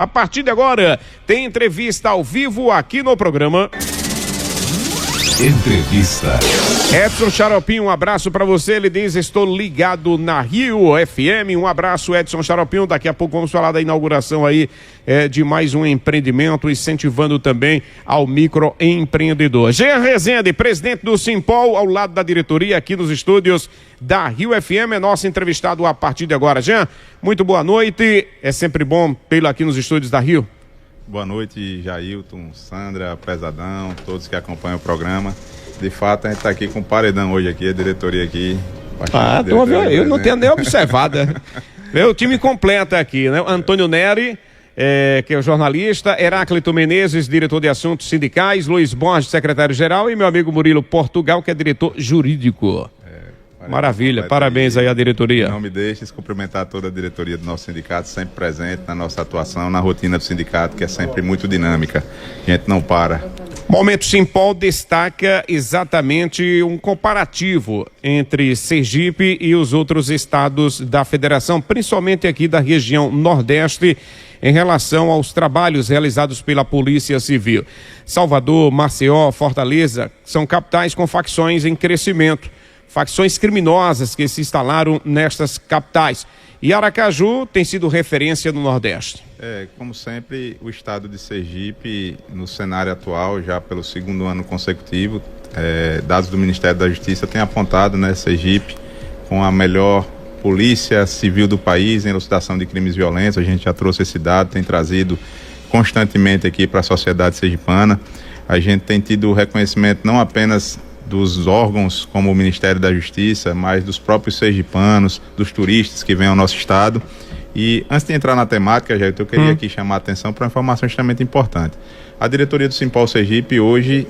A partir de agora, tem entrevista ao vivo aqui no programa. Entrevista. Edson Xaropinho, um abraço para você. Ele diz: estou ligado na Rio FM. Um abraço, Edson Xaropinho. Daqui a pouco vamos falar da inauguração aí de mais um empreendimento, incentivando também ao microempreendedor. Jean Rezende, presidente do Simpol, ao lado da diretoria aqui nos estúdios da Rio FM, é nosso entrevistado a partir de agora. Jean, muito boa noite. É sempre bom tê-lo aqui nos estúdios da Rio. Boa noite, Jailton, Sandra, Prezadão, todos que acompanham o programa. De fato, a gente está aqui com o paredão hoje aqui, a diretoria aqui. Eu não tenho nem observado. Meu time completa aqui, né? Antônio Neri, que é o jornalista, Heráclito Menezes, diretor de assuntos sindicais, Luiz Borges, secretário-geral, e meu amigo Murilo Portugal, que é diretor jurídico. Maravilha, parabéns aí à diretoria. Não me deixes cumprimentar toda a diretoria do nosso sindicato, sempre presente na nossa atuação, na rotina do sindicato, que é sempre muito dinâmica. A gente não para. Momento Simpol destaca exatamente um comparativo entre Sergipe e os outros estados da federação, principalmente aqui da região Nordeste, em relação aos trabalhos realizados pela Polícia Civil. Salvador, Maceió, Fortaleza são capitais com facções em crescimento. Facções criminosas que se instalaram nestas capitais. E Aracaju tem sido referência no Nordeste. Como sempre, o estado de Sergipe, no cenário atual, já pelo segundo ano consecutivo, dados do Ministério da Justiça têm apontado, Sergipe com a melhor polícia civil do país em elucidação de crimes violentos. A gente já trouxe esse dado, tem trazido constantemente aqui para a sociedade sergipana. A gente tem tido o reconhecimento não apenas dos órgãos como o Ministério da Justiça, mas dos próprios sergipanos, dos turistas que vêm ao nosso estado. E antes de entrar na temática, eu queria aqui chamar a atenção para uma informação extremamente importante. A diretoria do Simpol Sergipe hoje,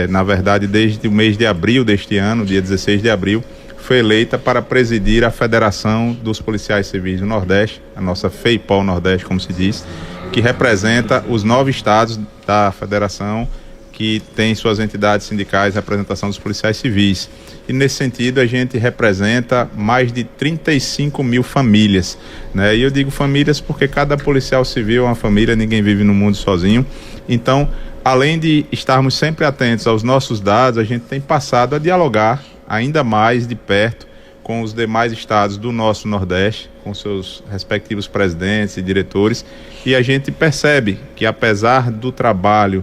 na verdade desde o mês de abril deste ano, dia 16 de abril, foi eleita para presidir a Federação dos Policiais Civis do Nordeste, a nossa FEIPOL Nordeste, como se diz, que representa os 9 estados da federação que tem suas entidades sindicais, representação dos policiais civis. E nesse sentido a gente representa mais de 35 mil famílias, E eu digo famílias porque cada policial civil é uma família, ninguém vive no mundo sozinho. Então, além de estarmos sempre atentos aos nossos dados, a gente tem passado a dialogar ainda mais de perto com os demais estados do nosso Nordeste, com seus respectivos presidentes e diretores, e a gente percebe que apesar do trabalho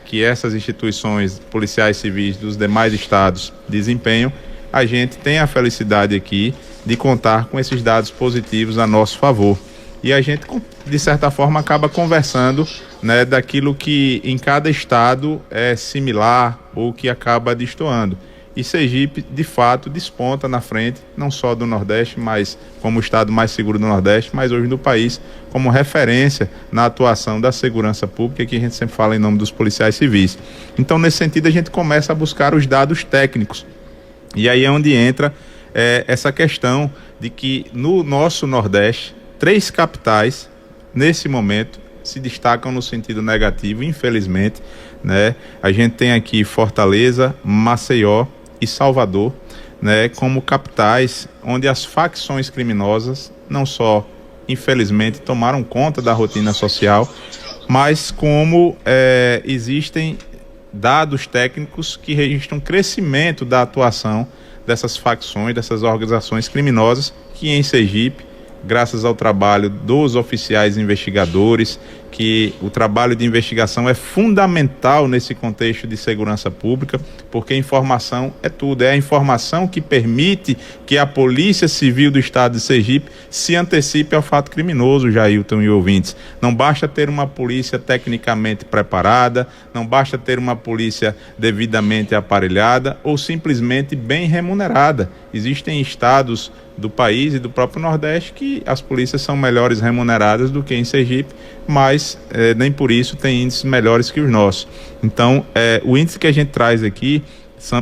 que essas instituições policiais civis dos demais estados desempenham, a gente tem a felicidade aqui de contar com esses dados positivos a nosso favor. E a gente, de certa forma, acaba conversando daquilo que em cada estado é similar ou que acaba destoando. E Sergipe, de fato, desponta na frente, não só do Nordeste, mas como o estado mais seguro do Nordeste, mas hoje do país, como referência na atuação da segurança pública, que a gente sempre fala em nome dos policiais civis. Então, nesse sentido, a gente começa a buscar os dados técnicos. E aí é onde entra essa questão de que no nosso Nordeste, 3 capitais, nesse momento, se destacam no sentido negativo, infelizmente. A gente tem aqui Fortaleza, Maceió e Salvador, como capitais onde as facções criminosas não só, infelizmente, tomaram conta da rotina social, mas como existem dados técnicos que registram crescimento da atuação dessas facções, dessas organizações criminosas, que em Sergipe, graças ao trabalho dos oficiais investigadores, que o trabalho de investigação é fundamental nesse contexto de segurança pública, porque informação é tudo, é a informação que permite que a Polícia Civil do Estado de Sergipe se antecipe ao fato criminoso, Jailton e ouvintes. Não basta ter uma polícia tecnicamente preparada, não basta ter uma polícia devidamente aparelhada ou simplesmente bem remunerada. Existem estados do país e do próprio Nordeste que as polícias são melhores remuneradas do que em Sergipe, mas nem por isso tem índices melhores que os nossos. Então, o índice que a gente traz aqui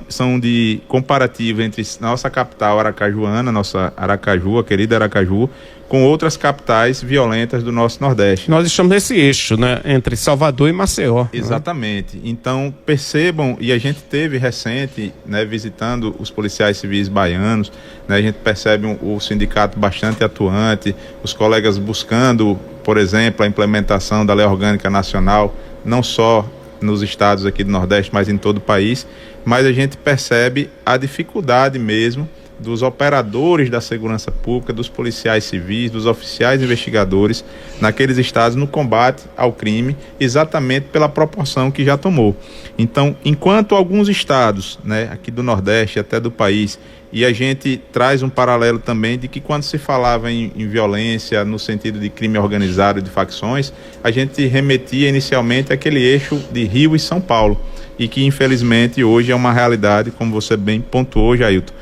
são de comparativo entre nossa capital aracajuana, nossa Aracaju, a querida Aracaju, com outras capitais violentas do nosso Nordeste. Nós estamos nesse eixo, entre Salvador e Maceió. Exatamente. Então, percebam, e a gente teve recente, visitando os policiais civis baianos, a gente percebe o sindicato bastante atuante, os colegas buscando por exemplo, a implementação da Lei Orgânica Nacional, não só nos estados aqui do Nordeste, mas em todo o país, mas a gente percebe a dificuldade mesmo dos operadores da segurança pública, dos policiais civis, dos oficiais investigadores naqueles estados no combate ao crime, exatamente pela proporção que já tomou. Então, enquanto alguns estados, né, aqui do Nordeste até do país, e a gente traz um paralelo também de que quando se falava em violência no sentido de crime organizado e de facções, a gente remetia inicialmente àquele eixo de Rio e São Paulo, e que infelizmente hoje é uma realidade, como você bem pontuou, Jailton.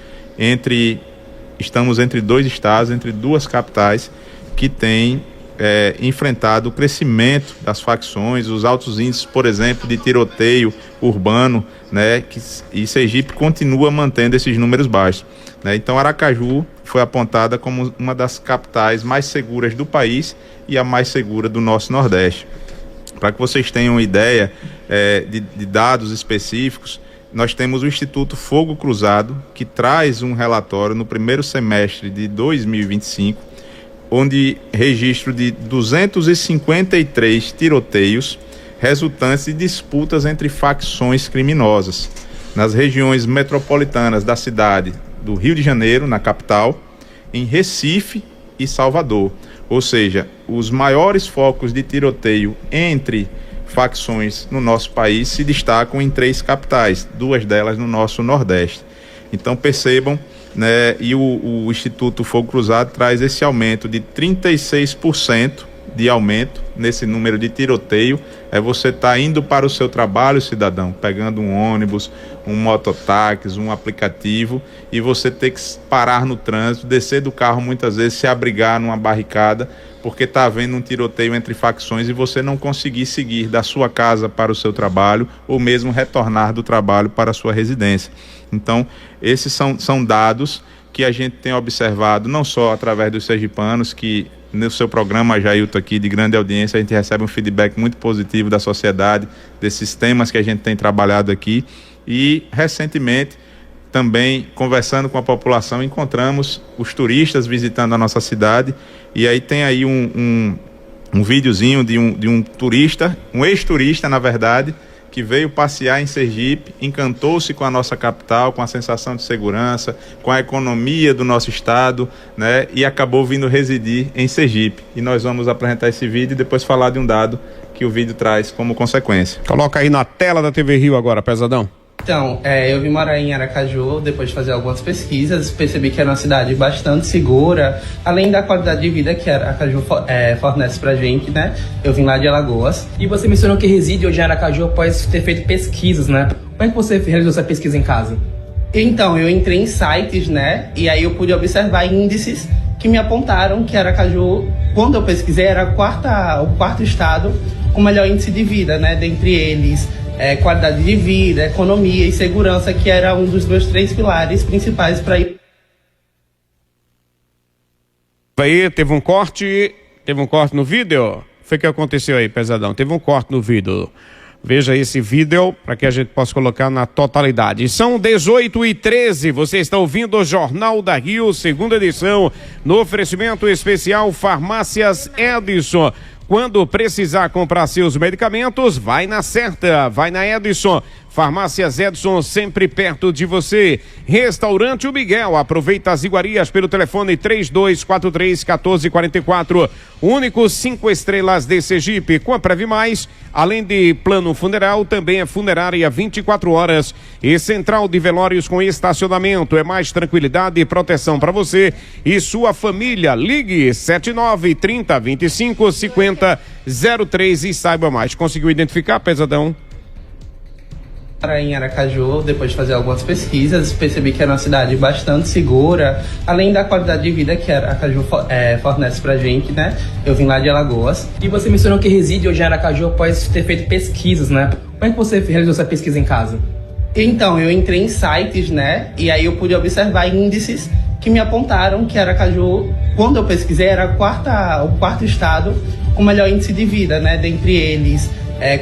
Estamos entre dois estados, entre duas capitais que têm enfrentado o crescimento das facções, os altos índices, por exemplo, de tiroteio urbano, né, e Sergipe continua mantendo esses números baixos, né? Então Aracaju foi apontada como uma das capitais mais seguras do país e a mais segura do nosso Nordeste. Para que vocês tenham ideia de dados específicos, nós temos o Instituto Fogo Cruzado, que traz um relatório no primeiro semestre de 2025, onde registro de 253 tiroteios resultantes de disputas entre facções criminosas nas regiões metropolitanas da cidade do Rio de Janeiro, na capital, em Recife e Salvador. Ou seja, os maiores focos de tiroteio entre facções no nosso país se destacam em 3 capitais, 2 delas no nosso Nordeste. Então percebam, né, e o Instituto Fogo Cruzado traz esse aumento de 36% de aumento nesse número de tiroteio. Você está indo para o seu trabalho, cidadão, pegando um ônibus, um mototáxi, um aplicativo, e você ter que parar no trânsito, descer do carro muitas vezes, se abrigar numa barricada, porque está havendo um tiroteio entre facções e você não conseguir seguir da sua casa para o seu trabalho ou mesmo retornar do trabalho para a sua residência. Então, esses são dados que a gente tem observado não só através dos sergipanos, que no seu programa, Jailton, aqui de grande audiência, a gente recebe um feedback muito positivo da sociedade, desses temas que a gente tem trabalhado aqui, e recentemente também conversando com a população, encontramos os turistas visitando a nossa cidade, e aí tem aí um videozinho de um turista, um ex-turista na verdade, que veio passear em Sergipe, encantou-se com a nossa capital, com a sensação de segurança, com a economia do nosso estado, né, e acabou vindo residir em Sergipe. E nós vamos apresentar esse vídeo e depois falar de um dado que o vídeo traz como consequência. Coloca aí na tela da TV Rio agora, Pesadão. Então, eu vim morar em Aracaju depois de fazer algumas pesquisas, percebi que era uma cidade bastante segura, além da qualidade de vida que Aracaju fornece pra gente, né? Eu vim lá de Alagoas. E você mencionou que reside hoje em Aracaju após ter feito pesquisas, né? Como é que você realizou essa pesquisa em casa? Então, eu entrei em sites, né? E aí eu pude observar índices que me apontaram que Aracaju, quando eu pesquisei, era o quarto estado com melhor índice de vida, né? Dentre eles, qualidade de vida, economia e segurança, que era um dos meus 3 pilares principais para ir. Aí teve um corte no vídeo? Foi o que aconteceu aí, Pesadão? Teve um corte no vídeo. Veja esse vídeo para que a gente possa colocar na totalidade. São 18h13, você está ouvindo o Jornal da Rio, segunda edição, no oferecimento especial Farmácias Edison. Quando precisar comprar seus medicamentos, vai na certa, vai na Edison. Farmácias Edison, sempre perto de você. Restaurante O Miguel, aproveita as iguarias pelo telefone 3243-1444. Único 5 estrelas de Sergipe. Com a Preve Mais, além de plano funeral, também é funerária 24 horas. E central de velórios com estacionamento. É mais tranquilidade e proteção para você e sua família. Ligue 7930-2550-03 e saiba mais. Conseguiu identificar, Pesadão? Em Aracaju, depois de fazer algumas pesquisas, percebi que era uma cidade bastante segura, além da qualidade de vida que Aracaju fornece pra gente, né? Eu vim lá de Alagoas. E você mencionou que reside hoje em Aracaju após ter feito pesquisas, né? Como é que você realizou essa pesquisa em casa? Então, eu entrei em sites, né? E aí eu pude observar índices que me apontaram que Aracaju, quando eu pesquisei, era o quarto estado com melhor índice de vida, né? Dentre eles,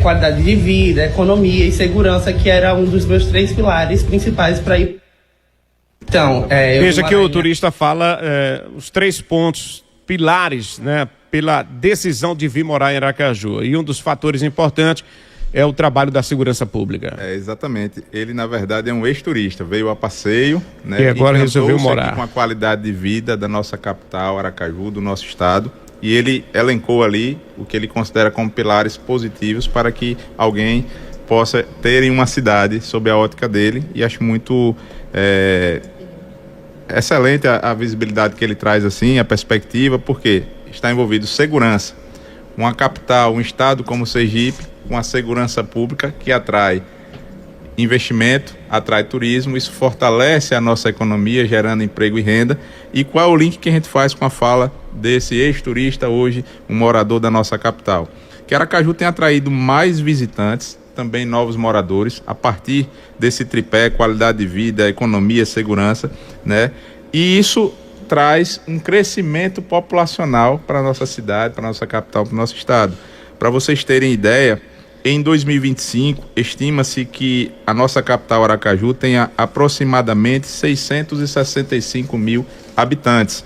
qualidade de vida, economia e segurança, que era um dos meus 3 pilares principais para ir. Então, veja que o turista fala os 3 pontos pilares, né, pela decisão de vir morar em Aracaju. E um dos fatores importantes é o trabalho da segurança pública. Exatamente. Ele, na verdade, é um ex-turista. Veio a passeio, né? E agora resolveu morar. Com a qualidade de vida da nossa capital, Aracaju, do nosso estado. E ele elencou ali o que ele considera como pilares positivos para que alguém possa ter em uma cidade sob a ótica dele. E acho muito excelente a visibilidade que ele traz, assim, a perspectiva, porque está envolvido segurança. Uma capital, um estado como Sergipe, com a segurança pública que atrai investimento, atrai turismo, isso fortalece a nossa economia, gerando emprego e renda. E qual é o link que a gente faz com a fala desse ex-turista, hoje um morador da nossa capital? Que Aracaju tem atraído mais visitantes, também novos moradores, a partir desse tripé, qualidade de vida, economia, segurança, né? E isso traz um crescimento populacional para a nossa cidade, para a nossa capital, para o nosso estado. Para vocês terem ideia, em 2025, estima-se que a nossa capital, Aracaju, tenha aproximadamente 665 mil habitantes.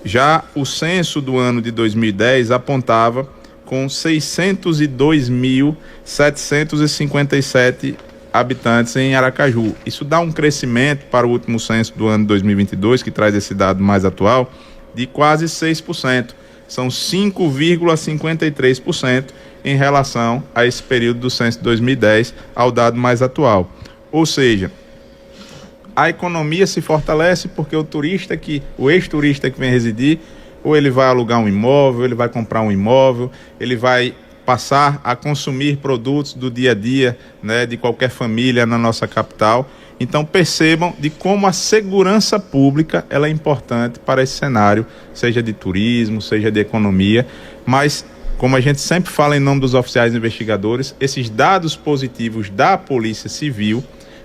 Já o censo do ano de 2010 apontava com 602.757 habitantes em Aracaju. Isso dá um crescimento para o último censo do ano de 2022, que traz esse dado mais atual, de quase 6%. São 5,53% em relação a esse período do censo de 2010 ao dado mais atual. Ou seja, a economia se fortalece porque o ex-turista que vem residir, ou ele vai alugar um imóvel, ele vai comprar um imóvel, ele vai passar a consumir produtos do dia a dia, né, de qualquer família na nossa capital. Então percebam de como a segurança pública ela é importante para esse cenário, seja de turismo, seja de economia, mas como a gente sempre fala em nome dos oficiais investigadores, esses dados positivos da Polícia Civil,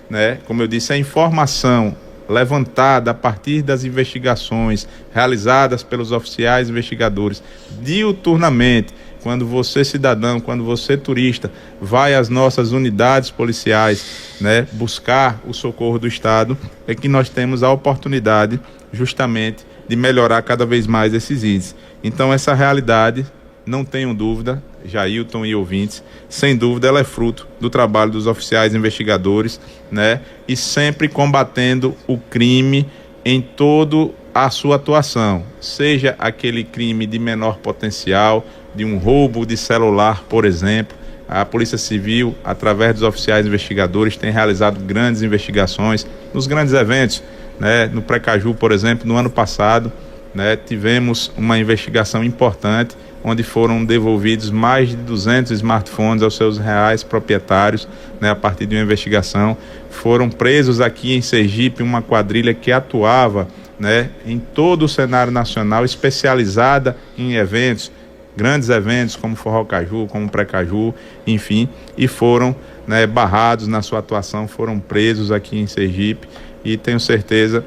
né, como eu disse, a informação levantada a partir das investigações realizadas pelos oficiais investigadores diuturnamente, quando você, cidadão, quando você, turista, vai às nossas unidades policiais, né, buscar o socorro do Estado, é que nós temos a oportunidade justamente de melhorar cada vez mais esses índices. Então essa realidade, não tenham dúvida, Jailton e ouvintes, sem dúvida ela é fruto do trabalho dos oficiais investigadores, né, e sempre combatendo o crime em toda a sua atuação, seja aquele crime de menor potencial, de um roubo de celular, por exemplo. A Polícia Civil, através dos oficiais investigadores, tem realizado grandes investigações nos grandes eventos, né? No Precaju, por exemplo, no ano passado, né, tivemos uma investigação importante, onde foram devolvidos mais de 200 smartphones aos seus reais proprietários, né, a partir de uma investigação. Foram presos aqui em Sergipe uma quadrilha que atuava, né, em todo o cenário nacional, especializada em eventos, grandes eventos como Forró Caju, como Precaju, enfim, e foram, né, barrados na sua atuação, foram presos aqui em Sergipe, e tenho certeza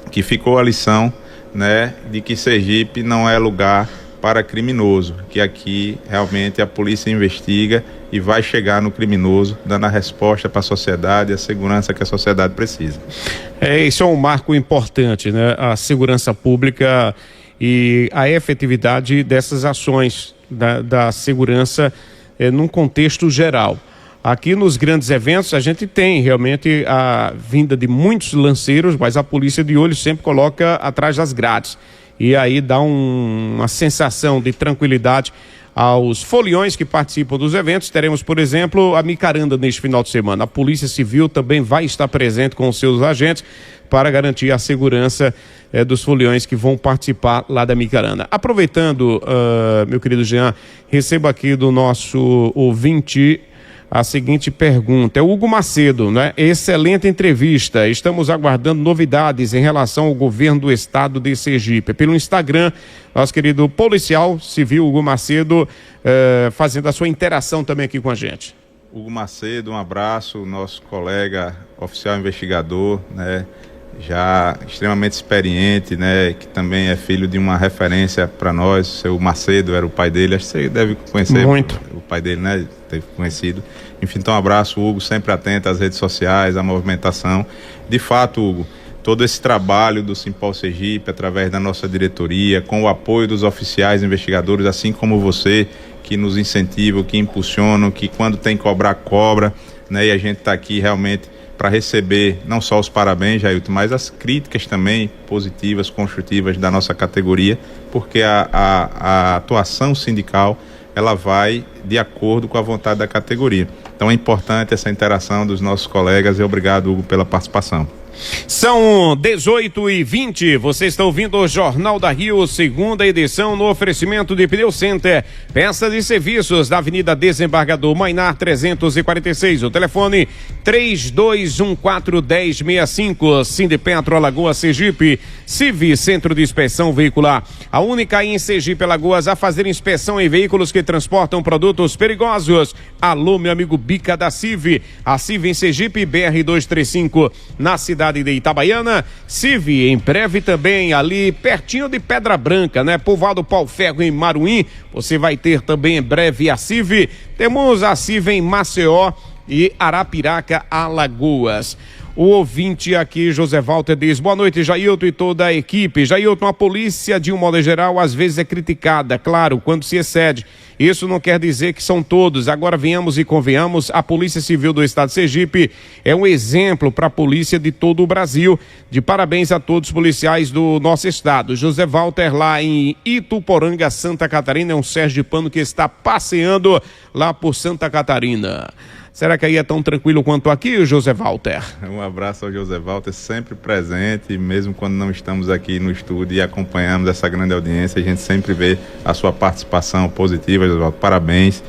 que ficou a lição, né, de que Sergipe não é lugar para criminoso, que aqui realmente a polícia investiga e vai chegar no criminoso, dando a resposta para a sociedade, a segurança que a sociedade precisa. Isso é um marco importante, né? A segurança pública e a efetividade dessas ações da segurança num contexto geral. Aqui nos grandes eventos a gente tem realmente a vinda de muitos lanceiros, mas a polícia de olho sempre coloca atrás das grades. E aí dá uma sensação de tranquilidade aos foliões que participam dos eventos. Teremos, por exemplo, a Micaranda neste final de semana. A Polícia Civil também vai estar presente com os seus agentes para garantir a segurança dos foliões que vão participar lá da Micaranda. Aproveitando, meu querido Jean, recebo aqui do nosso ouvinte a seguinte pergunta. É o Hugo Macedo, né? Excelente entrevista. Estamos aguardando novidades em relação ao governo do estado de Sergipe. Pelo Instagram, nosso querido policial civil Hugo Macedo fazendo a sua interação também aqui com a gente. Hugo Macedo, um abraço, nosso colega oficial investigador, né? Já extremamente experiente, né? Que também é filho de uma referência para nós. O seu Macedo era o pai dele, acho que você deve conhecer. Muito. O pai dele, né? Teve conhecido. Enfim, então um abraço, Hugo, sempre atento às redes sociais, à movimentação. De fato, Hugo, todo esse trabalho do Simpol Sergipe, através da nossa diretoria, com o apoio dos oficiais investigadores, assim como você, que nos incentivam, que impulsionam, que quando tem que cobrar, cobra, né? E a gente está aqui realmente para receber não só os parabéns, Jailton, mas as críticas também positivas, construtivas da nossa categoria, porque a atuação sindical, ela vai de acordo com a vontade da categoria. Então é importante essa interação dos nossos colegas e obrigado, Hugo, pela participação. São 18h20, você está ouvindo o Jornal da Rio, segunda edição, no oferecimento de Pneu Center, peças e serviços da Avenida Desembargador Mainar 346, o telefone 3214-1065, Sindipetro Alagoas Sergipe, Civi, Centro de Inspeção Veicular, a única em Sergipe Alagoas a fazer inspeção em veículos que transportam produtos perigosos. Alô, meu amigo Bica da Civi, a Civi em Sergipe, BR-235, na cidade de Itabaiana. Civi em breve também ali pertinho de Pedra Branca, né? Povoado Pau Ferro em Maruim, você vai ter também em breve a Civi. Temos a Civi em Maceió e Arapiraca, Alagoas. O ouvinte aqui, José Walter, diz: boa noite, Jailton e toda a equipe. Jailton, a polícia, de um modo geral, às vezes é criticada, claro, quando se excede. Isso não quer dizer que são todos. Agora, venhamos e convenhamos, a Polícia Civil do Estado de Sergipe é um exemplo para a polícia de todo o Brasil. De parabéns a todos os policiais do nosso estado. José Walter, lá em Ituporanga, Santa Catarina, é um sergipano que está passeando lá por Santa Catarina. Será que aí é tão tranquilo quanto aqui, José Walter? Um abraço ao José Walter, sempre presente, mesmo quando não estamos aqui no estúdio e acompanhamos essa grande audiência, a gente sempre vê a sua participação positiva, José Walter, parabéns.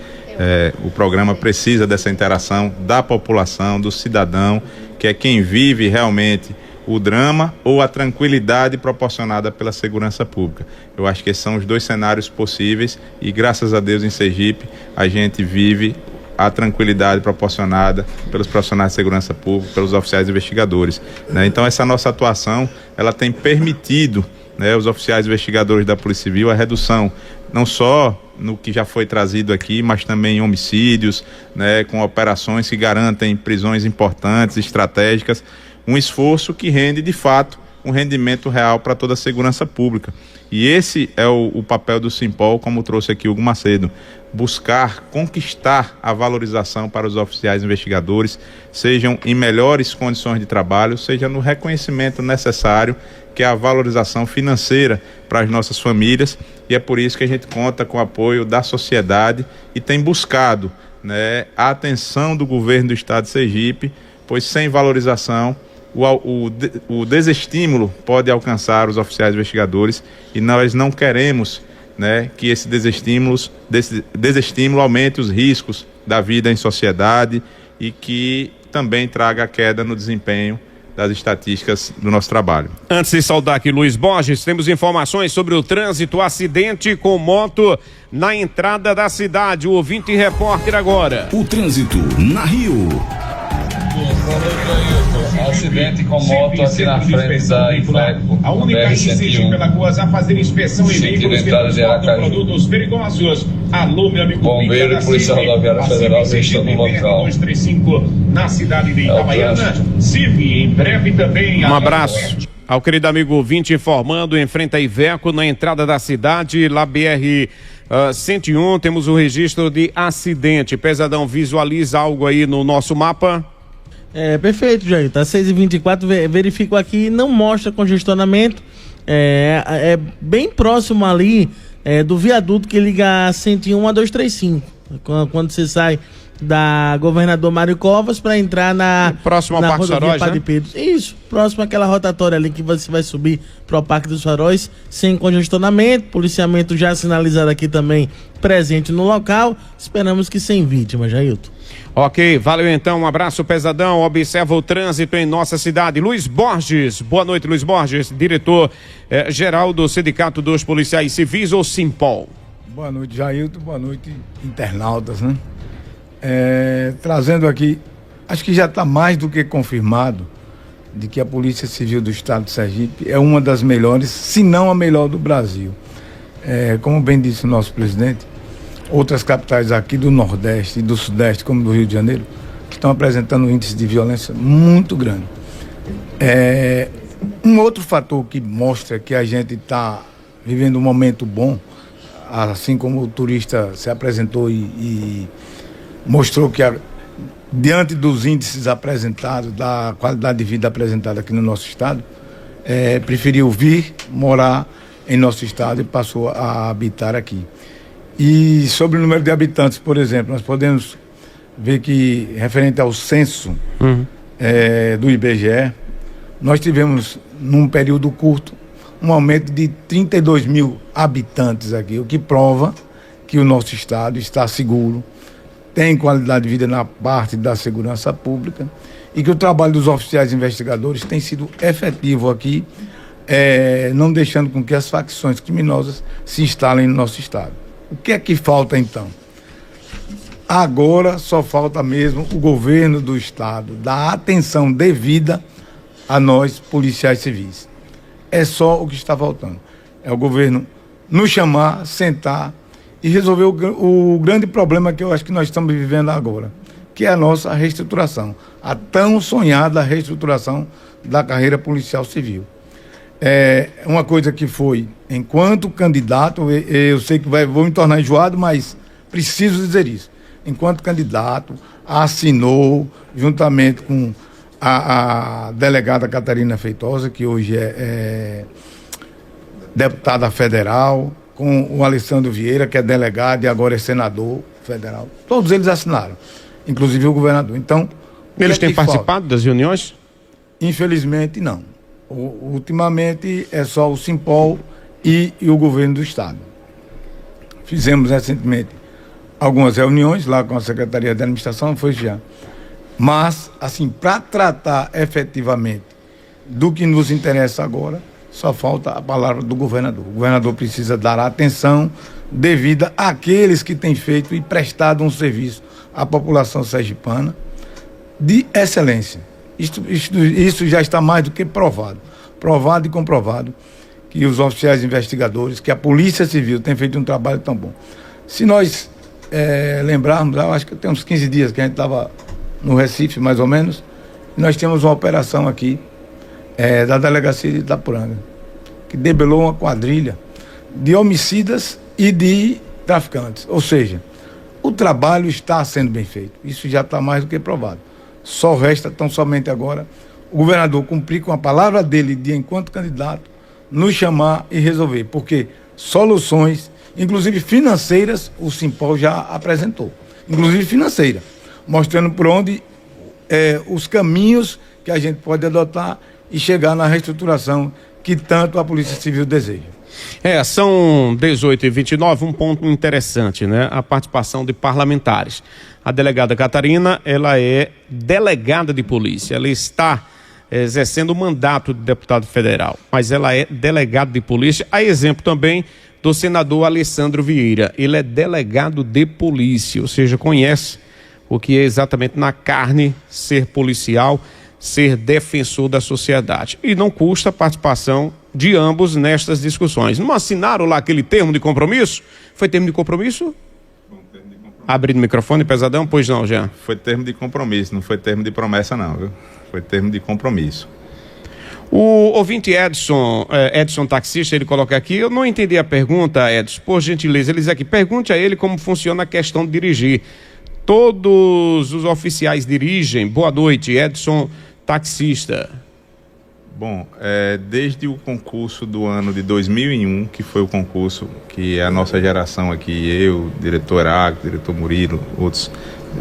O programa precisa dessa interação da população, do cidadão, que é quem vive realmente o drama ou a tranquilidade proporcionada pela segurança pública. Eu acho que esses são os dois cenários possíveis e, graças a Deus, em Sergipe, a gente vive a tranquilidade proporcionada pelos profissionais de segurança pública, pelos oficiais investigadores, né? Então essa nossa atuação, ela tem permitido, né, os oficiais investigadores da Polícia Civil a redução, não só no que já foi trazido aqui, mas também em homicídios, né, com operações que garantem prisões importantes, estratégicas, um esforço que rende de fato um rendimento real para toda a segurança pública. E esse é o papel do Simpol, como trouxe aqui o Hugo Macedo, buscar conquistar a valorização para os oficiais investigadores, sejam em melhores condições de trabalho, seja no reconhecimento necessário, que é a valorização financeira para as nossas famílias, e é por isso que a gente conta com o apoio da sociedade e tem buscado, né, a atenção do governo do estado de Sergipe, pois sem valorização o desestímulo pode alcançar os oficiais investigadores e nós não queremos, né, que esse desestímulo aumente os riscos da vida em sociedade e que também traga queda no desempenho das estatísticas do nosso trabalho. Antes de saudar aqui Luiz Borges, temos informações sobre o trânsito, acidente com moto na entrada da cidade. O ouvinte e repórter agora. O trânsito na Rio. Acidente com moto aqui na frente da Infleco, a única em Sergipe Alagoas a fazer inspeção em veículos que transportam produtos perigosos. Alô, meu amigo Bombeiro e Polícia Rodoviária Federal estão no local. 235 na cidade de Itabaiana. Civi, em breve também. Um abraço ao querido amigo ouvinte informando, em frente a Iveco, na entrada da cidade, lá BR 101, temos o registro de acidente. Pesadão, visualiza algo aí no nosso mapa? Perfeito, Jair. Tá 6h24, verifico aqui, não mostra congestionamento. É bem próximo ali do viaduto que liga a 101 a 235. Quando você sai da Governador Mário Covas para entrar na Parque rodovia Faróis, Padre Pedro. Isso, próximo àquela rotatória ali que você vai subir para o Parque dos Faróis, sem congestionamento, policiamento já sinalizado aqui também presente no local. Esperamos que sem vítimas, Jailton. Ok, valeu então, um abraço pesadão, observa o trânsito em nossa cidade. Luiz Borges, boa noite Luiz Borges, diretor geral do Sindicato dos Policiais Civis, ou Simpol. Boa noite, Jailton, boa noite, internautas, né? Trazendo aqui, acho que já está mais do que confirmado de que a Polícia Civil do Estado de Sergipe é uma das melhores, se não a melhor do Brasil. Como bem disse o nosso presidente, outras capitais aqui do Nordeste e do Sudeste, como do Rio de Janeiro, que estão apresentando um índice de violência muito grande. Um outro fator que mostra que a gente está vivendo um momento bom, assim como o turista se apresentou e mostrou que, diante dos índices apresentados, da qualidade de vida apresentada aqui no nosso estado, preferiu vir morar em nosso estado e passou a habitar aqui. E sobre o número de habitantes, por exemplo, nós podemos ver que, referente ao censo do IBGE, nós tivemos, num período curto, um aumento de 32 mil habitantes aqui, o que prova que o nosso estado está seguro, tem qualidade de vida na parte da segurança pública e que o trabalho dos oficiais investigadores tem sido efetivo aqui, não deixando com que as facções criminosas se instalem no nosso estado. O que é que falta, então? Agora só falta mesmo o governo do estado dar atenção devida a nós, policiais civis. É só o que está faltando. É o governo nos chamar, sentar e resolver o grande problema que eu acho que nós estamos vivendo agora, que é a nossa reestruturação, a tão sonhada reestruturação da carreira policial civil. É uma coisa que foi, enquanto candidato, eu sei que vou me tornar enjoado, mas preciso dizer isso. Enquanto candidato, assinou, juntamente com a delegada Catarina Feitosa, que hoje é deputada federal, com o Alessandro Vieira, que é delegado e agora é senador federal. Todos eles assinaram, inclusive o governador. Então, eles têm participado das reuniões? Infelizmente, não. Ultimamente é só o Simpol e o governo do estado. Fizemos recentemente algumas reuniões lá com a Secretaria de Administração, foi já. Mas, assim, para tratar efetivamente do que nos interessa agora, só falta a palavra do governador. O governador precisa dar atenção devida àqueles que têm feito e prestado um serviço à população sergipana de excelência. Isso já está mais do que provado e comprovado, que os oficiais investigadores, que a Polícia Civil tem feito um trabalho tão bom. Se nós lembrarmos, eu acho que tem uns 15 dias que a gente estava no Recife, mais ou menos, e nós tínhamos uma operação aqui da delegacia de Itapuranga, que debelou uma quadrilha de homicidas e de traficantes. Ou seja, o trabalho está sendo bem feito. Isso já está mais do que provado. Só resta, tão somente agora, o governador cumprir com a palavra dele de enquanto candidato, nos chamar e resolver, porque soluções, inclusive financeiras, o Simpol já apresentou, inclusive financeira, mostrando por onde os caminhos que a gente pode adotar e chegar na reestruturação que tanto a Polícia Civil deseja. São 18h29, um ponto interessante, né? A participação de parlamentares. A delegada Catarina, ela é delegada de polícia, ela está exercendo o mandato de deputado federal, mas ela é delegada de polícia, a exemplo também do senador Alessandro Vieira. Ele é delegado de polícia, ou seja, conhece o que é exatamente na carne ser policial, ser defensor da sociedade. E não custa a participação de ambos nestas discussões. Não assinaram lá aquele termo de compromisso? Foi termo de compromisso? Abrindo o microfone, pesadão? Pois não, Jean. Foi termo de compromisso, não foi termo de promessa não, viu? Foi termo de compromisso. O ouvinte Edson taxista, ele coloca aqui, eu não entendi a pergunta, Edson, por gentileza, ele diz aqui, pergunte a ele como funciona a questão de dirigir. Todos os oficiais dirigem? Boa noite, Edson taxista. Bom, desde o concurso do ano de 2001, que foi o concurso que a nossa geração aqui, eu, diretor Agro, diretor Murilo, outros,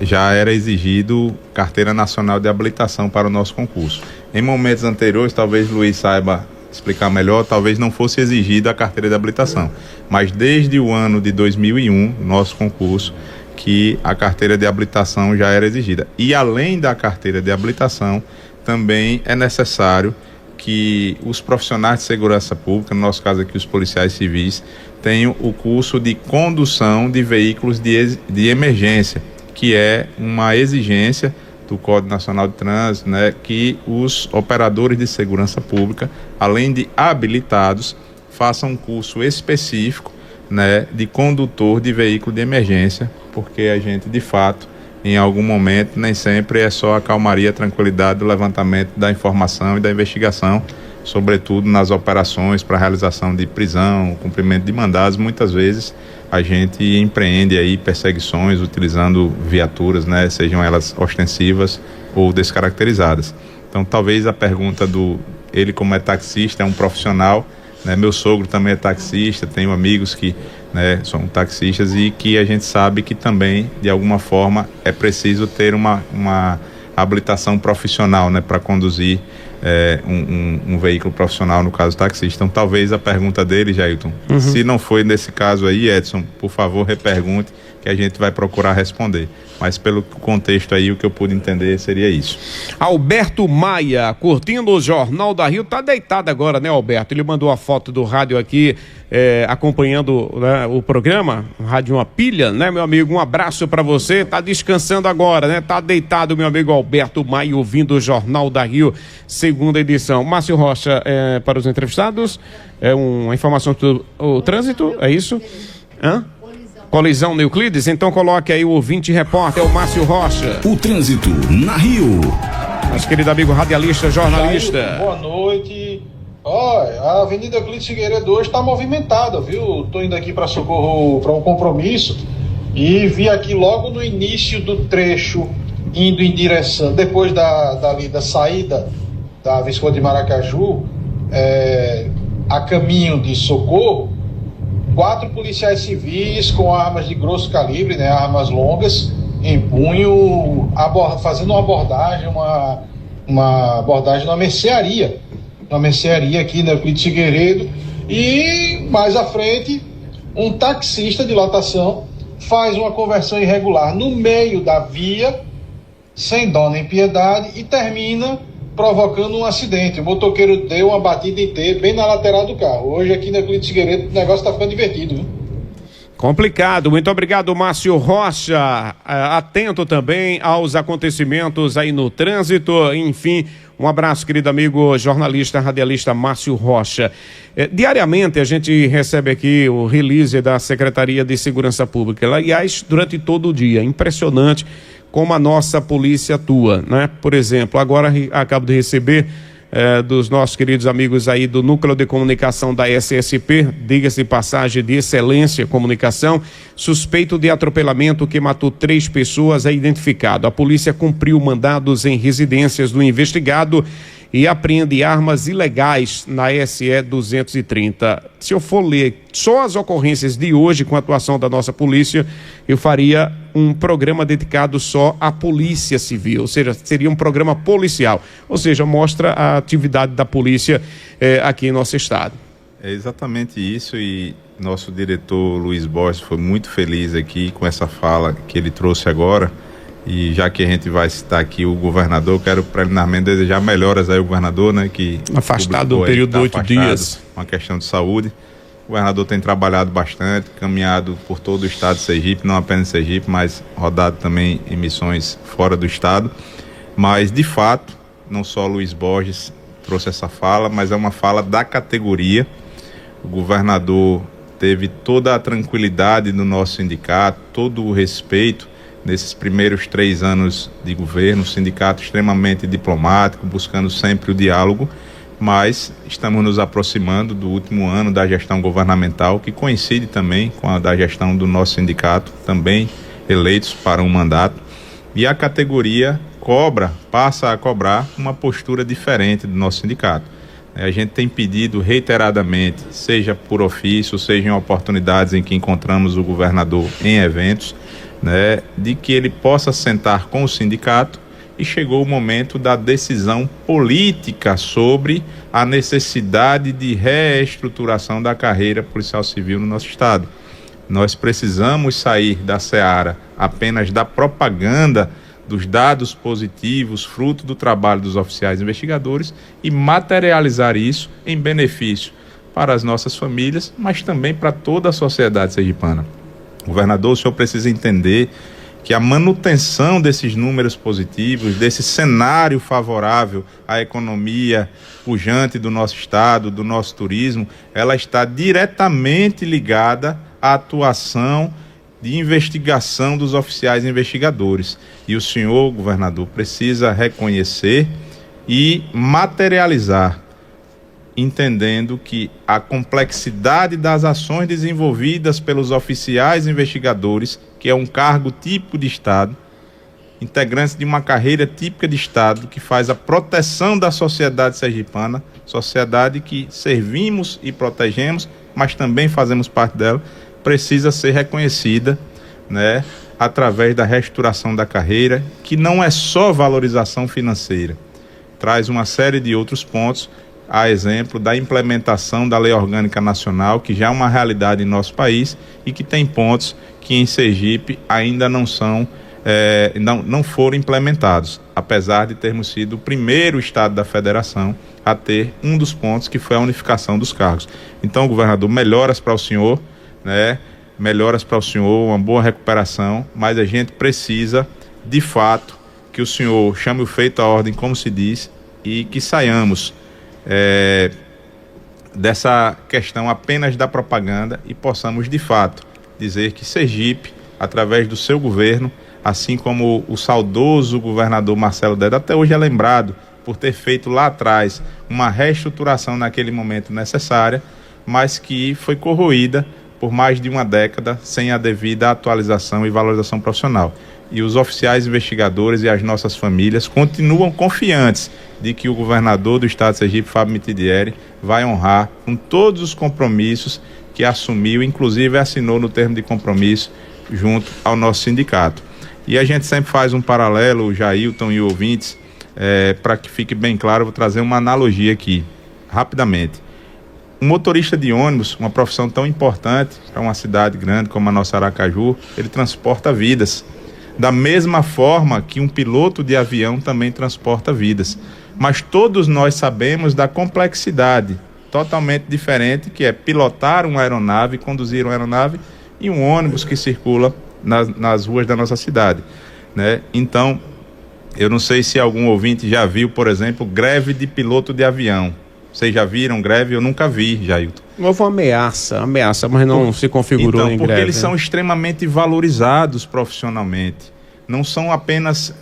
já era exigido carteira nacional de habilitação para o nosso concurso. Em momentos anteriores, talvez Luiz saiba explicar melhor, talvez não fosse exigida a carteira de habilitação, mas desde o ano de 2001, nosso concurso, que a carteira de habilitação já era exigida. E além da carteira de habilitação, também é necessário que os profissionais de segurança pública, no nosso caso aqui os policiais civis, tenham o curso de condução de veículos de emergência, que é uma exigência do Código Nacional de Trânsito, né, que os operadores de segurança pública, além de habilitados, façam um curso específico, né, de condutor de veículo de emergência, porque a gente, de fato, em algum momento, nem sempre é só a calmaria, a tranquilidade do levantamento da informação e da investigação. sobretudo nas operações para realização de prisão, cumprimento de mandados. Muitas vezes a gente empreende aí perseguições utilizando viaturas, né, sejam elas ostensivas ou descaracterizadas. Então, talvez a pergunta ele como é taxista, é um profissional, né, meu sogro também é taxista, tenho amigos que, né, são taxistas, e que a gente sabe que também, de alguma forma, é preciso ter uma habilitação profissional, né, para conduzir um veículo profissional, no caso taxista. Então, talvez a pergunta dele, Jailton, se não foi nesse caso aí, Edson, por favor, repergunte, que a gente vai procurar responder. Mas pelo contexto aí, o que eu pude entender seria isso. Alberto Maia, curtindo o Jornal da Rio, tá deitado agora, né, Alberto? Ele mandou a foto do rádio aqui, acompanhando, né, o programa, Rádio Uma Pilha, né, meu amigo? Um abraço para você, tá descansando agora, né? Tá deitado, meu amigo Alberto Maia, ouvindo o Jornal da Rio, segunda edição. Márcio Rocha, para os entrevistados, uma informação do trânsito, é isso? Colisão no Euclides, então coloque aí o ouvinte repórter, o Márcio Rocha. O trânsito na Rio. Nosso querido amigo radialista, jornalista. Boa noite. A Avenida Euclides Figueiredo hoje está movimentada, viu? Estou indo aqui para Socorro para um compromisso e vi aqui logo no início do trecho, indo em direção, depois da saída da Visconde de Maracaju, a caminho de Socorro, 4 policiais civis com armas de grosso calibre, né, armas longas, em punho, fazendo uma abordagem numa mercearia aqui na Euclides Figueiredo. E mais à frente, um taxista de lotação faz uma conversão irregular no meio da via, sem dó nem piedade, e termina provocando um acidente. O motoqueiro deu uma batida em T bem na lateral do carro. Hoje aqui na Euclides Figueiredo o negócio está ficando divertido, viu? Complicado. Muito obrigado, Márcio Rocha. Atento também aos acontecimentos aí no trânsito. Enfim, um abraço, querido amigo jornalista, radialista Márcio Rocha. Diariamente a gente recebe aqui o release da Secretaria de Segurança Pública. Aliás, durante todo o dia. Impressionante como a nossa polícia atua, né? Por exemplo, agora acabo de receber dos nossos queridos amigos aí do Núcleo de Comunicação da SSP, diga-se de passagem, de excelência comunicação, suspeito de atropelamento que matou 3 pessoas é identificado. A polícia cumpriu mandados em residências do investigado e apreende armas ilegais na SE 230. Se eu for ler só as ocorrências de hoje com a atuação da nossa polícia, eu faria um programa dedicado só à Polícia Civil, ou seja, seria um programa policial, ou seja, mostra a atividade da polícia aqui em nosso estado. É exatamente isso, e nosso diretor Luiz Borges foi muito feliz aqui com essa fala que ele trouxe agora. E já que a gente vai citar aqui o governador, quero preliminarmente desejar melhoras aí ao governador, né? Que afastado do período de 8 dias. Uma questão de saúde. O governador tem trabalhado bastante, caminhado por todo o estado de Sergipe, não apenas Sergipe, mas rodado também em missões fora do estado. Mas, de fato, não só Luiz Borges trouxe essa fala, mas é uma fala da categoria. O governador teve toda a tranquilidade do nosso sindicato, todo o respeito nesses primeiros 3 anos de governo, sindicato extremamente diplomático, buscando sempre o diálogo, mas estamos nos aproximando do último ano da gestão governamental, que coincide também com a da gestão do nosso sindicato, também eleitos para um mandato, e a categoria passa a cobrar uma postura diferente do nosso sindicato. A gente tem pedido reiteradamente, seja por ofício, seja em oportunidades em que encontramos o governador em eventos, né, de que ele possa sentar com o sindicato, e chegou o momento da decisão política sobre a necessidade de reestruturação da carreira policial civil no nosso estado. Nós precisamos sair da seara apenas da propaganda dos dados positivos, fruto do trabalho dos oficiais investigadores, e materializar isso em benefício para as nossas famílias, mas também para toda a sociedade sergipana. Governador, o senhor precisa entender que a manutenção desses números positivos, desse cenário favorável à economia pujante do nosso estado, do nosso turismo, ela está diretamente ligada à atuação de investigação dos oficiais investigadores. E o senhor, governador, precisa reconhecer e materializar entendendo que a complexidade das ações desenvolvidas pelos oficiais investigadores, que é um cargo típico de Estado, integrantes de uma carreira típica de Estado, que faz a proteção da sociedade sergipana, sociedade que servimos e protegemos, mas também fazemos parte dela, precisa ser reconhecida, né, através da reestruturação da carreira, que não é só valorização financeira, traz uma série de outros pontos, a exemplo da implementação da Lei Orgânica Nacional, que já é uma realidade em nosso país e que tem pontos que em Sergipe ainda não foram implementados, apesar de termos sido o primeiro estado da federação a ter um dos pontos, que foi a unificação dos cargos. Então, governador, melhoras para o senhor, né? Melhoras para o senhor, uma boa recuperação, mas a gente precisa, de fato, que o senhor chame o feito à ordem, como se diz, e que saiamos dessa questão apenas da propaganda e possamos, de fato, dizer que Sergipe, através do seu governo, assim como o saudoso governador Marcelo Dédalo, até hoje é lembrado por ter feito lá atrás uma reestruturação naquele momento necessária, mas que foi corroída por mais de uma década sem a devida atualização e valorização profissional. E os oficiais investigadores e as nossas famílias continuam confiantes de que o governador do estado de Sergipe, Fábio Mitidieri, vai honrar com todos os compromissos que assumiu, inclusive assinou no termo de compromisso junto ao nosso sindicato. E a gente sempre faz um paralelo, Jailton e ouvintes, para que fique bem claro, eu vou trazer uma analogia aqui, rapidamente. Um motorista de ônibus, uma profissão tão importante para uma cidade grande como a nossa Aracaju, ele transporta vidas. Da mesma forma que um piloto de avião também transporta vidas. Mas todos nós sabemos da complexidade totalmente diferente que é pilotar uma aeronave, conduzir uma aeronave e um ônibus que circula nas ruas da nossa cidade, né? Então, eu não sei se algum ouvinte já viu, por exemplo, greve de piloto de avião. Vocês já viram greve? Eu nunca vi, Jailton. Houve uma ameaça, mas não se configurou em greve. Porque eles são extremamente valorizados profissionalmente. Não são apenas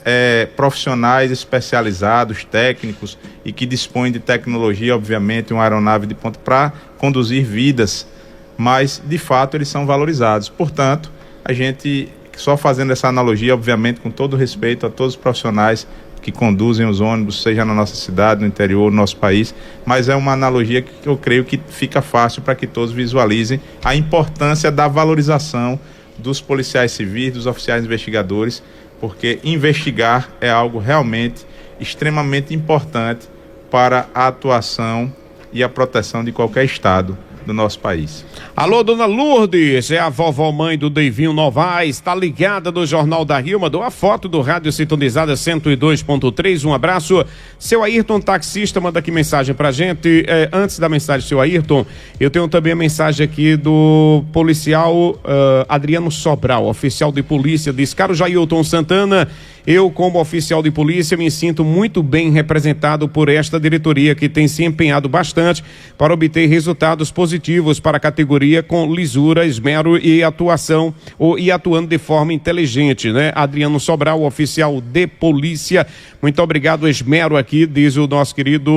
profissionais especializados, técnicos, e que dispõem de tecnologia, obviamente, uma aeronave de ponta para conduzir vidas, mas, de fato, eles são valorizados. Portanto, a gente, só fazendo essa analogia, obviamente, com todo respeito a todos os profissionais que conduzem os ônibus, seja na nossa cidade, no interior, no nosso país, mas é uma analogia que eu creio que fica fácil para que todos visualizem a importância da valorização dos policiais civis, dos oficiais investigadores, porque investigar é algo realmente extremamente importante para a atuação e a proteção de qualquer estado do nosso país. Alô, dona Lourdes, é a vovó mãe do Deivinho Novaes, tá ligada no Jornal da Rio, mandou a foto do rádio sintonizada 102.3, um abraço. Seu Ayrton, taxista, manda aqui mensagem pra gente. Antes da mensagem, seu Ayrton, eu tenho também a mensagem aqui do policial Adriano Sobral, oficial de polícia, diz: caro Jailton Santana, eu, como oficial de polícia, me sinto muito bem representado por esta diretoria que tem se empenhado bastante para obter resultados positivos para a categoria com lisura, esmero e atuação, e atuando de forma inteligente, né? Adriano Sobral, oficial de polícia, muito obrigado, esmero aqui, diz o nosso querido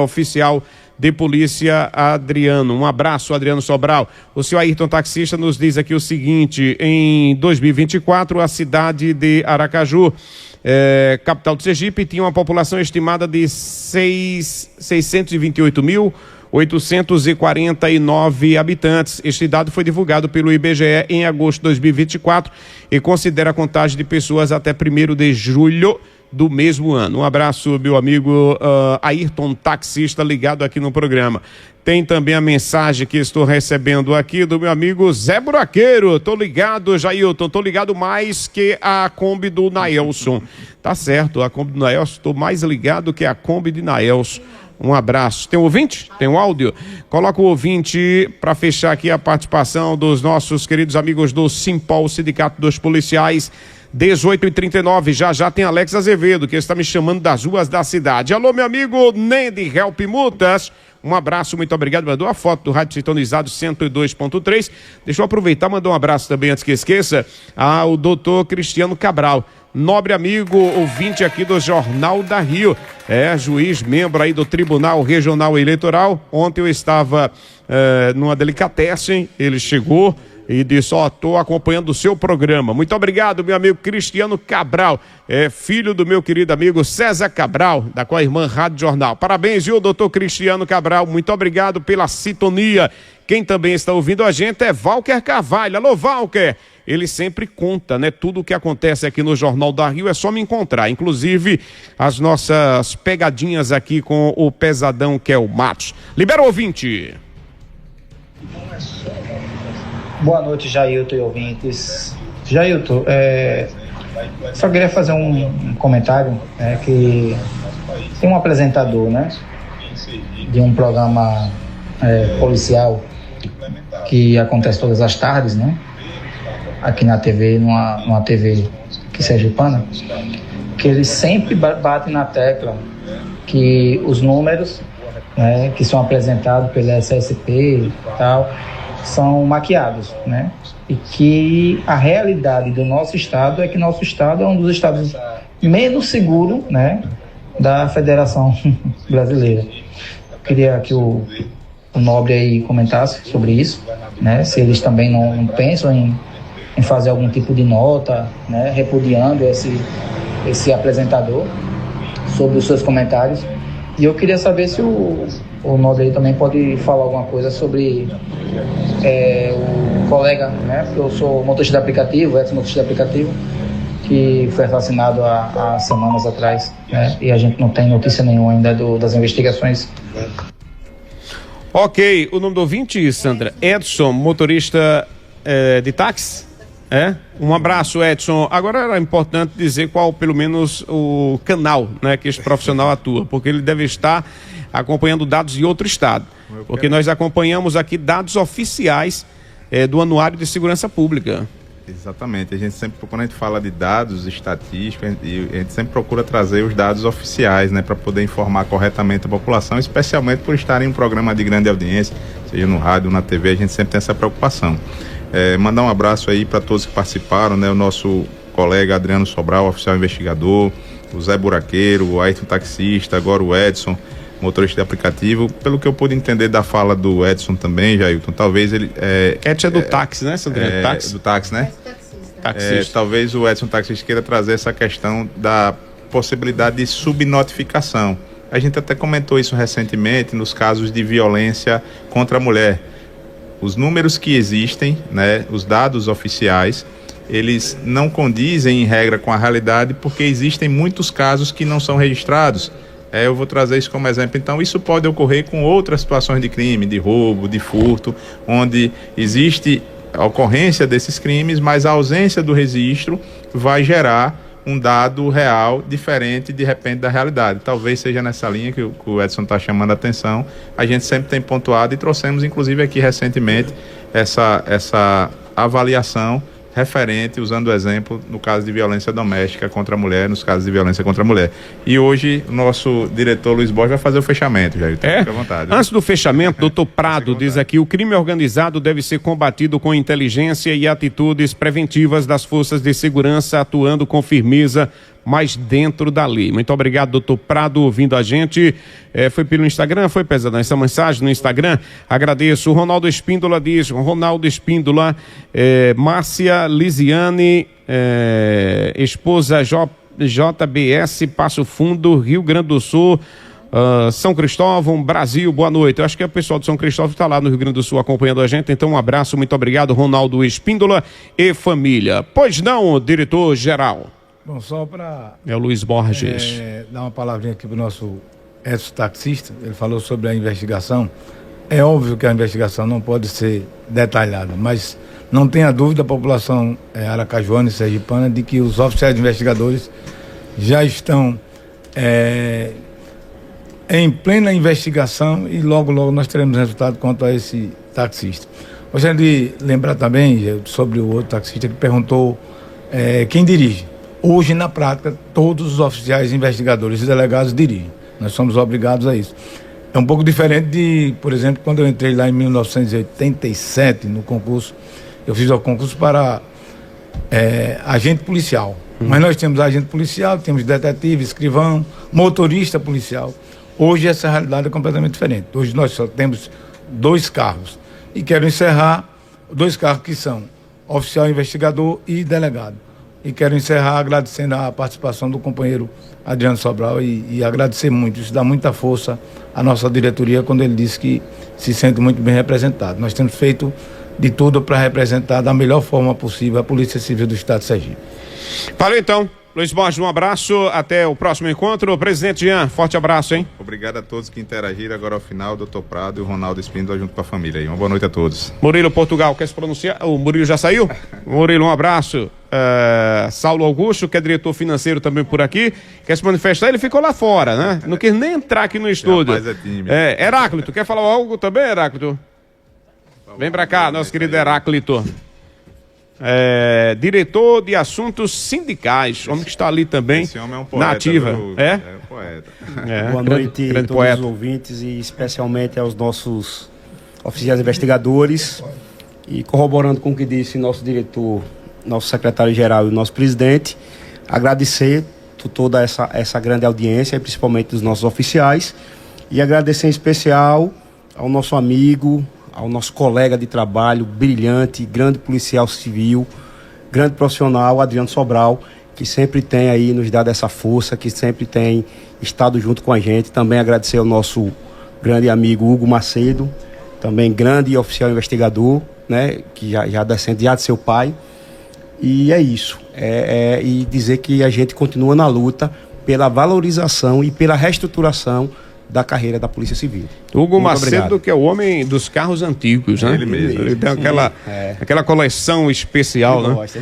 oficial de polícia Adriano. Um abraço, Adriano Sobral. O senhor Ayrton, taxista, nos diz aqui o seguinte: em 2024, a cidade de Aracaju, capital do Sergipe, tinha uma população estimada de 628.849 habitantes. Este dado foi divulgado pelo IBGE em agosto de 2024 e considera a contagem de pessoas até 1º de julho do mesmo ano. Um abraço, meu amigo Ayrton, taxista, ligado aqui no programa. Tem também a mensagem que estou recebendo aqui do meu amigo Zé Buraqueiro. Tô ligado, Jailton, tô ligado mais que a Kombi do Naelson. Tá certo, a Kombi do Naelson, tô mais ligado que a Kombi de Naelson. Um abraço. Tem um ouvinte? Tem um áudio? Coloca o ouvinte para fechar aqui a participação dos nossos queridos amigos do Simpol, Sindicato dos Policiais 18h39, já tem Alex Azevedo, que está me chamando das ruas da cidade. Alô, meu amigo Neide Help Multas. Um abraço, muito obrigado. Mandou a foto do Rádio Sintonizado 102.3. Deixa eu aproveitar, mandar um abraço também, antes que esqueça, ao doutor Cristiano Cabral, nobre amigo, ouvinte aqui do Jornal da Rio. Juiz, membro aí do Tribunal Regional Eleitoral. Ontem eu estava numa delicatessen, ele chegou e disse, estou acompanhando o seu programa. Muito obrigado, meu amigo Cristiano Cabral, filho do meu querido amigo César Cabral, da com a irmã Rádio Jornal. Parabéns, viu, doutor Cristiano Cabral, muito obrigado pela sintonia. Quem também está ouvindo a gente é Valker Carvalho. Alô, Valker! Ele sempre conta, né? Tudo o que acontece aqui no Jornal da Rio é só me encontrar. Inclusive, as nossas pegadinhas aqui com o pesadão que é o Matos. Libera o ouvinte. Boa noite, Jailton e ouvintes. Jailton, só queria fazer um comentário, que tem um apresentador, né, de um programa policial que acontece todas as tardes, né, aqui na TV, numa TV que sergipana, que eles sempre batem na tecla que os números, né, que são apresentados pela SSP e tal, são maquiados, né? E que a realidade do nosso estado é que nosso estado é um dos estados menos seguros, né, da Federação Brasileira. Eu queria que o nobre aí comentasse sobre isso, né? Se eles também não pensam em fazer algum tipo de nota, né, repudiando esse apresentador sobre os seus comentários. E eu queria saber se o nobre aí também pode falar alguma coisa sobre o colega, né, porque eu sou motorista de aplicativo, ex-motorista de aplicativo, que foi assassinado há semanas atrás, né, e a gente não tem notícia nenhuma ainda das investigações. Ok, o nome do ouvinte, Sandra? Edson, motorista de táxi? Um abraço, Edson. Agora era importante dizer qual, pelo menos, o canal, né, que esse profissional atua, porque ele deve estar acompanhando dados de outro estado, porque nós acompanhamos aqui dados oficiais do Anuário de Segurança Pública. Exatamente, a gente sempre, quando a gente fala de dados estatísticos, a gente sempre procura trazer os dados oficiais, né, para poder informar corretamente a população, especialmente por estar em um programa de grande audiência, seja no rádio ou na TV, a gente sempre tem essa preocupação. Mandar um abraço aí para todos que participaram, né, o nosso colega Adriano Sobral, oficial investigador, o Zé Buraqueiro, o Ayrton taxista, agora o Edson, motorista de aplicativo. Pelo que eu pude entender da fala do Edson também, Jailton, talvez ele... Edson é do táxi, né, Sandrinha? Do táxi, né? Taxista. Talvez o Edson taxista queira trazer essa questão da possibilidade de subnotificação. A gente até comentou isso recentemente nos casos de violência contra a mulher. Os números que existem, né, os dados oficiais, eles não condizem em regra com a realidade, porque existem muitos casos que não são registrados. Eu vou trazer isso como exemplo. Então, isso pode ocorrer com outras situações de crime, de roubo, de furto, onde existe a ocorrência desses crimes, mas a ausência do registro vai gerar um dado real diferente, de repente, da realidade. Talvez seja nessa linha que o Edson está chamando a atenção. A gente sempre tem pontuado e trouxemos, inclusive, aqui recentemente, essa avaliação referente, usando o exemplo, no caso de violência doméstica contra a mulher, nos casos de violência contra a mulher. E hoje, o nosso diretor Luiz Borges vai fazer o fechamento, Jair. Fica à vontade. Antes do fechamento, doutor Prado diz aqui, o crime organizado deve ser combatido com inteligência e atitudes preventivas das forças de segurança, atuando com firmeza, mas dentro da lei. Muito obrigado, doutor Prado, ouvindo a gente. Foi pelo Instagram, foi, Pesadão, essa mensagem no Instagram? Agradeço. O Ronaldo Espíndola diz, Márcia Lisiane, esposa JBS, Passo Fundo, Rio Grande do Sul, São Cristóvão, Brasil, boa noite. Eu acho que o pessoal de São Cristóvão está lá no Rio Grande do Sul acompanhando a gente, então um abraço, muito obrigado, Ronaldo Espíndola e família. Pois não, diretor-geral? Bom, só para... É o Luiz Borges. Dar uma palavrinha aqui para o nosso Edson taxista, ele falou sobre a investigação. É óbvio que a investigação não pode ser detalhada, mas não tenha dúvida a população aracajuana e sergipana de que os oficiais investigadores já estão em plena investigação e logo nós teremos resultado quanto a esse taxista. Gostaria de lembrar também sobre o outro taxista que perguntou quem dirige. Hoje, na prática, todos os oficiais investigadores e delegados dirigem. Nós somos obrigados a isso. É um pouco diferente de, por exemplo, quando eu entrei lá em 1987 no concurso, eu fiz o concurso para agente policial. Mas nós temos agente policial, temos detetive, escrivão, motorista policial. Hoje essa realidade é completamente diferente. Hoje nós só temos 2 cargos. E quero encerrar 2 cargos que são oficial investigador e delegado. E quero encerrar agradecendo a participação do companheiro Adriano Sobral e agradecer muito. Isso dá muita força à nossa diretoria quando ele disse que se sente muito bem representado. Nós temos feito de tudo para representar da melhor forma possível a Polícia Civil do Estado de Sergipe. Valeu então. Luiz Borges, um abraço, até o próximo encontro. Presidente Jean, forte abraço, hein? Obrigado a todos que interagiram agora ao final, Dr. Prado e o Ronaldo Espíndola junto com a família aí. Uma boa noite a todos. Murilo Portugal, quer se pronunciar? O Murilo já saiu? Murilo, um abraço. Saulo Augusto, que é diretor financeiro também por aqui, quer se manifestar, ele ficou lá fora, né? Não quis nem entrar aqui no estúdio. Rapaz, é tímido. Heráclito, quer falar algo também, Heráclito? Vem pra cá, nosso querido Heráclito. Diretor de assuntos sindicais, homem que está ali também. Esse homem é um poeta, na ativa. Um poeta. Boa noite a todos os ouvintes e especialmente aos nossos oficiais investigadores. E corroborando com o que disse nosso diretor, nosso secretário-geral e o nosso presidente, agradecer toda essa grande audiência, principalmente dos nossos oficiais, e agradecer em especial ao nosso amigo, ao nosso colega de trabalho, brilhante, grande policial civil, grande profissional, Adriano Sobral, que sempre tem aí nos dado essa força, que sempre tem estado junto com a gente. Também agradecer ao nosso grande amigo Hugo Macedo, também grande oficial investigador, né, que já descende de seu pai. E é isso. E dizer que a gente continua na luta pela valorização e pela reestruturação da carreira da Polícia Civil. Hugo Macedo, que é o homem dos carros antigos, né? Ele mesmo. Ele tem aquela coleção especial, ele né? Gosta.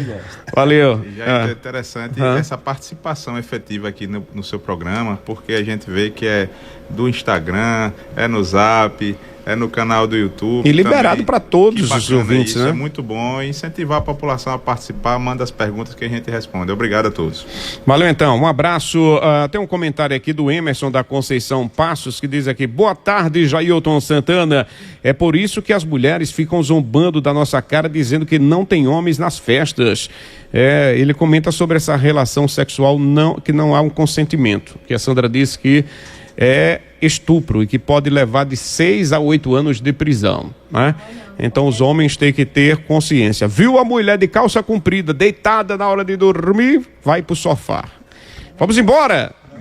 Valeu. E já é interessante essa participação efetiva aqui no seu programa, porque a gente vê que é do Instagram, é no Zap, é no canal do YouTube. E liberado para todos os ouvintes, isso, né? É muito bom incentivar a população a participar, manda as perguntas que a gente responde. Obrigado a todos. Valeu então, um abraço. Tem um comentário aqui do Emerson da Conceição Passos, que diz aqui: boa tarde, Jailton Santana. É por isso que as mulheres ficam zombando da nossa cara, dizendo que não tem homens nas festas. Ele comenta sobre essa relação sexual, que não há um consentimento, que a Sandra disse que é estupro e que pode levar de 6 a 8 anos de prisão, né? Então os homens têm que ter consciência. Viu a mulher de calça comprida deitada na hora de dormir? Vai pro sofá. Vamos embora!